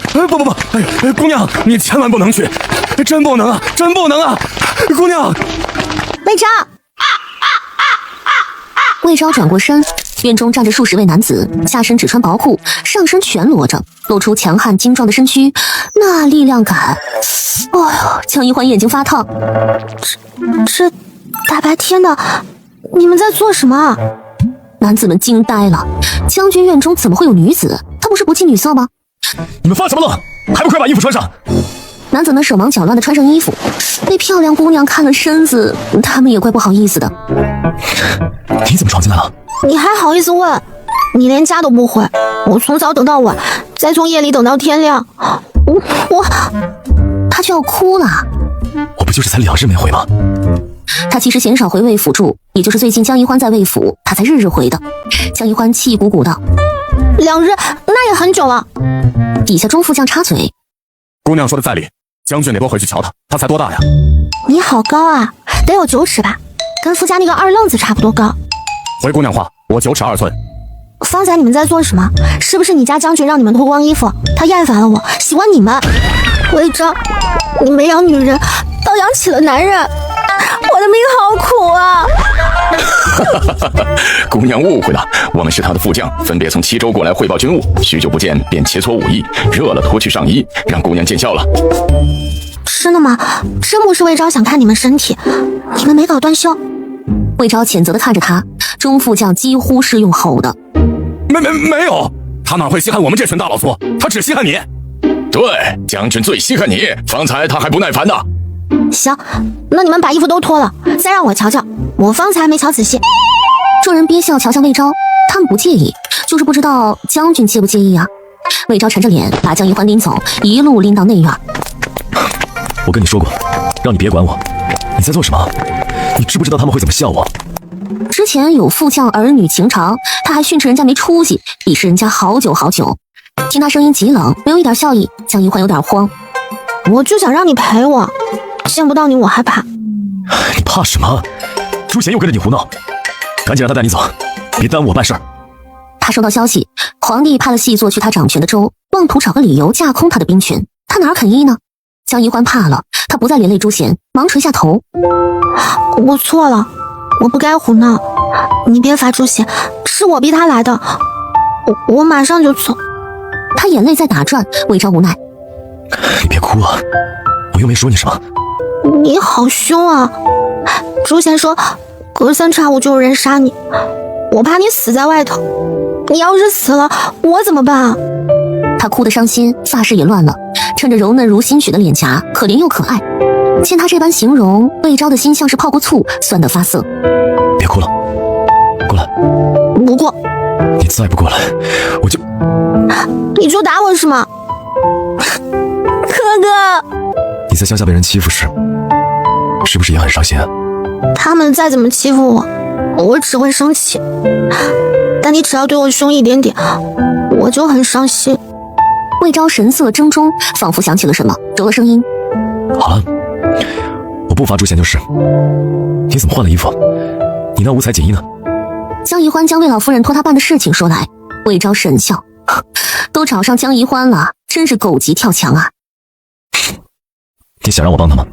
姑娘你千万不能去，真不能啊，真不能啊！姑娘，魏昭。魏昭转过身，院中站着数十位男子，下身只穿薄裤，上身全裸着，露出强悍精壮的身躯，那力量感，江一欢眼睛发烫。这大白天的，你们在做什么啊？男子们惊呆了，将军院中怎么会有女子？他不是不近女色吗？你们发什么愣？还不快把衣服穿上！男子们手忙脚乱地穿上衣服，被漂亮姑娘看了身子，他们也怪不好意思的。你怎么闯进来了？你还好意思问？你连家都不回，我从早等到晚，再从夜里等到天亮，他就要哭了。我不就是才2日没回吗？他其实鲜少回魏府住，也就是最近江一欢在魏府，他才日日回的。江一欢气鼓鼓道：2日，那也很久了。底下中副将插嘴：姑娘说的在理，将军得多回去瞧他，他才多大呀？你好高啊，得有9尺吧，跟夫家那个二愣子差不多高。回姑娘话，我9尺2寸。方才你们在做什么？是不是你家将军让你们脱光衣服？他厌烦了我，喜欢你们。魏昭，你没养女人，倒养起了男人，我的命好苦啊！姑娘误会了，我们是他的副将，分别从齐州过来汇报军务，许久不见，便切磋武艺，热了脱去上衣，让姑娘见笑了。真的吗？真不是魏昭想看你们身体，你们没搞断袖？魏昭谴责地看着他，中副将几乎是用吼的。没有，他哪会稀罕我们这群大老粗？他只稀罕你。对，将军最稀罕你，方才他还不耐烦呢。行，那你们把衣服都脱了，再让我瞧瞧，我方才没瞧仔细。众人憋笑瞧向魏昭，他们不介意，就是不知道将军介不介意啊。魏昭沉着脸把江一欢拎走，一路拎到内院。我跟你说过，让你别管我，你在做什么？你知不知道他们会怎么笑我？之前有副将儿女情长，他还训斥人家没出息，鄙视人家好久好久。听他声音极冷，没有一点笑意，江一欢有点慌。我就想让你陪我，见不到你我还怕。你怕什么？朱贤又跟着你胡闹，赶紧让他带你走，别耽误我办事儿。他收到消息，皇帝派了细作去他掌权的州，妄图找个理由架空他的兵权，他哪肯依呢？江一欢怕了，他不再连累朱贤，忙垂下头。我错了，我不该胡闹，你别罚朱贤，是我逼他来的，我马上就走。他眼泪在打转，魏昭无奈。你别哭啊，我又没说你什么。你好凶啊！朱贤说隔三差五就有人杀你，我怕你死在外头，你要是死了我怎么办啊？他哭得伤心，发饰也乱了，趁着柔嫩如新雪的脸颊，可怜又可爱。见他这般形容，魏昭的心像是泡过醋，酸得发涩。别哭了，过来。不过你再不过来我就……你就打我是吗？哥哥，你你在乡下被人欺负时，是不是也很伤心啊？他们再怎么欺负我，我只会生气。但你只要对我凶一点点，我就很伤心。魏昭神色怔忡，仿佛想起了什么，柔了声音：“好了，我不罚诛仙就是。你怎么换了衣服？你那五彩锦衣呢？”江宜欢将魏老夫人托他办的事情说来，魏昭神笑：“都找上江宜欢了，真是狗急跳墙啊！”你想让我帮他吗？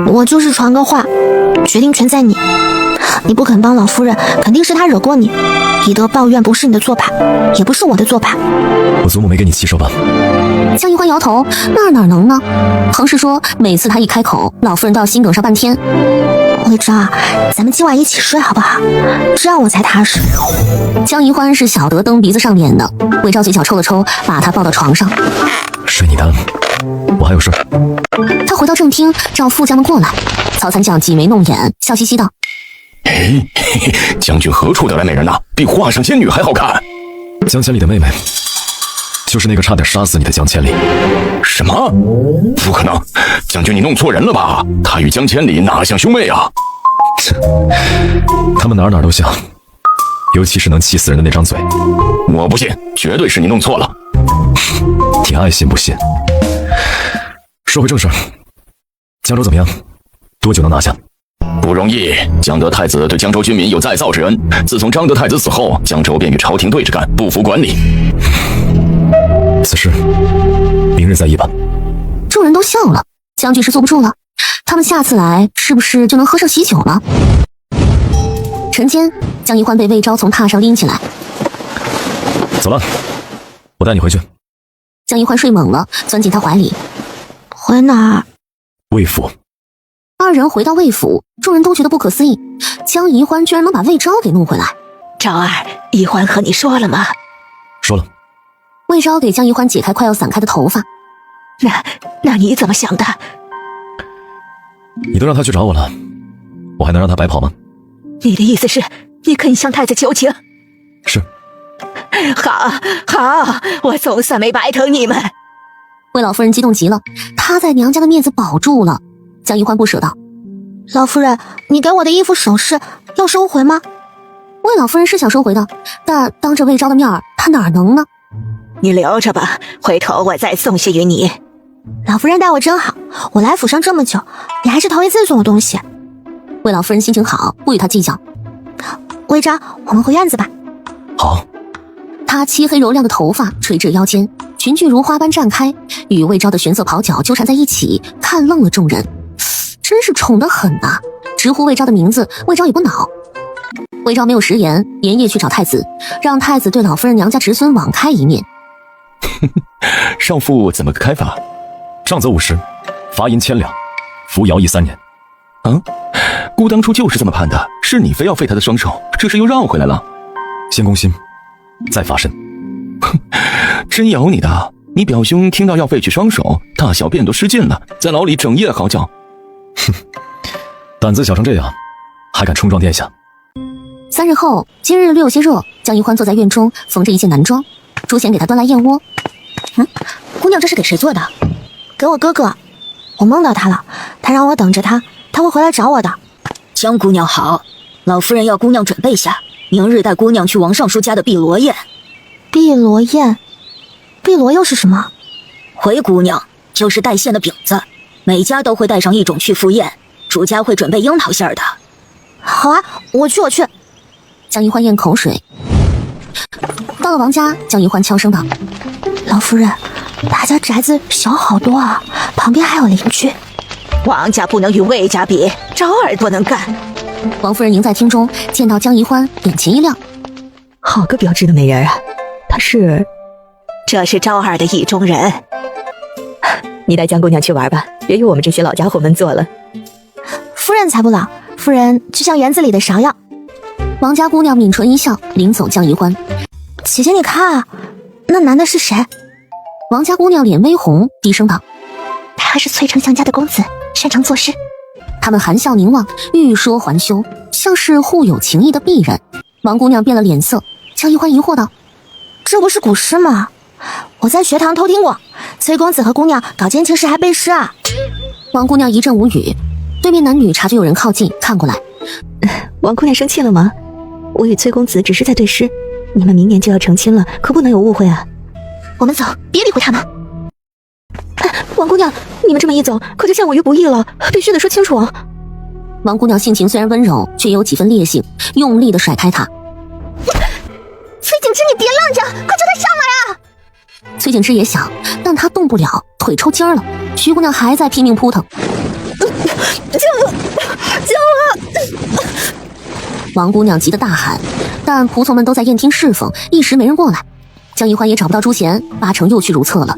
我就是传个话，决定权在你。你不肯帮老夫人，肯定是她惹过你。以德报怨不是你的做派，也不是我的做派。我祖母没给你气受吧？江宜欢摇头，那哪能呢？横是说每次他一开口，老夫人都要心梗上半天。魏昭啊，咱们今晚一起睡好不好？这样我才踏实。江宜欢是晓得蹬鼻子上脸的，魏昭嘴角抽了抽，把他抱到床上。睡你的，我还有事。他回到正厅，召副将们过来。曹参将挤眉弄眼，笑嘻嘻道：“嘿嘿，将军何处得来美人呐？比画上仙女还好看。”江千里的妹妹，就是那个差点杀死你的江千里。什么？不可能！将军，你弄错人了吧？她与江千里哪像兄妹啊？他们哪都像，尤其是能气死人的那张嘴。我不信，绝对是你弄错了。你爱信不信。说回正事，江州怎么样？多久能拿下？不容易，江德太子对江州军民有再造之恩。自从张德太子死后，江州便与朝廷对着干，不服管理。此事明日再议吧。众人都笑了，将军是坐不住了。他们下次来是不是就能喝上喜酒了？晨间，江宜欢被魏昭从榻上拎起来。走了，我带你回去。江宜欢睡懵了，钻进他怀里。回哪儿？魏府。二人回到魏府，众人都觉得不可思议，江宜欢居然能把魏昭给弄回来。昭儿，宜欢和你说了吗？说了。魏昭给江宜欢解开快要散开的头发。那你怎么想的？你都让他去找我了，我还能让他白跑吗？你的意思是，你肯向太子求情？是。好，我总算没白疼你们。魏老夫人激动极了，她在娘家的面子保住了。江宜欢不舍道：“老夫人，你给我的衣服首饰要收回吗？”魏老夫人是想收回的，但当着魏昭的面儿，她哪能呢？你留着吧，回头我再送些于你。老夫人待我真好，我来府上这么久，你还是头一次送我东西。魏老夫人心情好，不与他计较。魏昭，我们回院子吧。好。她漆黑柔亮的头发垂至腰间，裙裾如花般绽开，与魏昭的玄色袍角纠缠在一起，看愣了众人。真是宠得很啊！直呼魏昭的名字，魏昭也不恼。魏昭没有食言，连夜去找太子，让太子对老夫人娘家侄孙网开一面。少妇怎么个开法？杖责50，罚银1000两，服徭役3年。姑当初就是这么判的，是你非要废他的双手，这事又绕回来了。先攻心，再罚身。真有你的！你表兄听到要废去双手，大小便都失禁了，在牢里整夜嚎叫。哼，胆子小成这样，还敢冲撞殿下？3日后，今日略有些热，江宜欢坐在院中缝着一件男装，朱贤给他端来燕窝。姑娘这是给谁做的？给我哥哥，我梦到他了，他让我等着他，他会回来找我的。江姑娘好，老夫人要姑娘准备下，明日带姑娘去王尚书家的碧螺宴。碧螺宴？碧螺又是什么？回姑娘，就是带馅的饼子，每家都会带上一种去赴宴，主家会准备樱桃馅的。好啊，我去。江宜欢咽口水。到了王家，江宜欢悄声道：“老夫人，他家宅子小好多啊，旁边还有邻居。王家不能与魏家比，昭儿多能干。”王夫人迎在厅中，见到江宜欢，眼前一亮。好个标致的美人啊！这是昭儿的意中人。你带江姑娘去玩吧，别与我们这些老家伙们做了。夫人才不老，夫人就像园子里的芍药。王家姑娘抿唇一笑，领走江宜欢。姐姐，你看啊，那男的是谁？王家姑娘脸微红，低声道：“他是崔丞相家的公子，擅长作诗。”他们含笑凝望，欲说还休，像是互有情谊的璧人。王姑娘变了脸色，江宜欢疑惑道：“这不是古诗吗？我在学堂偷听过，崔公子和姑娘搞奸情时还背诗啊。”王姑娘一阵无语。对面男女察觉有人靠近，看过来。王姑娘生气了吗？我与崔公子只是在对诗，你们明年就要成亲了，可不能有误会啊。我们走，别理会他们。王姑娘，你们这么一走，可就陷我于不义了，必须得说清楚啊。王姑娘性情虽然温柔，却也有几分烈性，用力地甩开他。崔景之，你别愣着，快叫他上来啊！崔景之也想，但他动不了，腿抽筋了。徐姑娘还在拼命扑腾。救我！救我！王姑娘急得大喊，但仆从们都在宴厅侍奉，一时没人过来。江一欢也找不到朱贤，八成又去如厕了。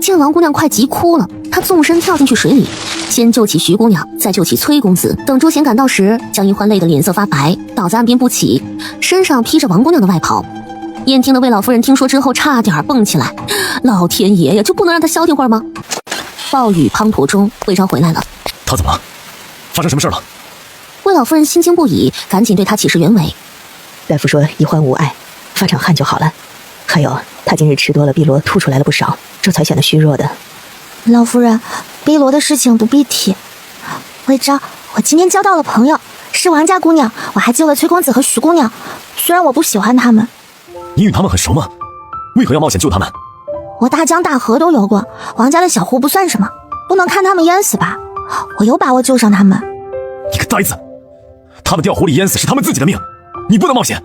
见王姑娘快急哭了，他纵身跳进去水里，先救起徐姑娘，再救起崔公子。等朱贤赶到时，江一欢累得脸色发白，倒在岸边不起，身上披着王姑娘的外袍。宴厅的魏老夫人听说之后，差点蹦起来：老天爷呀，就不能让他消停会儿吗？暴雨滂沱中，魏昭回来了。他怎么了？发生什么事了？魏老夫人心惊不已，赶紧对他起誓原委。大夫说一欢无碍，发场汗就好了。还有，他今日吃多了，碧螺吐出来了不少，这才显得虚弱的。老夫人，碧螺的事情不必提。魏昭，我今天交到了朋友，是王家姑娘，我还救了崔公子和徐姑娘。虽然我不喜欢他们。你与他们很熟吗？为何要冒险救他们？我大江大河都游过，王家的小湖不算什么，不能看他们淹死吧？我有把握救上他们。你个呆子！他们掉湖里淹死是他们自己的命，你不能冒险。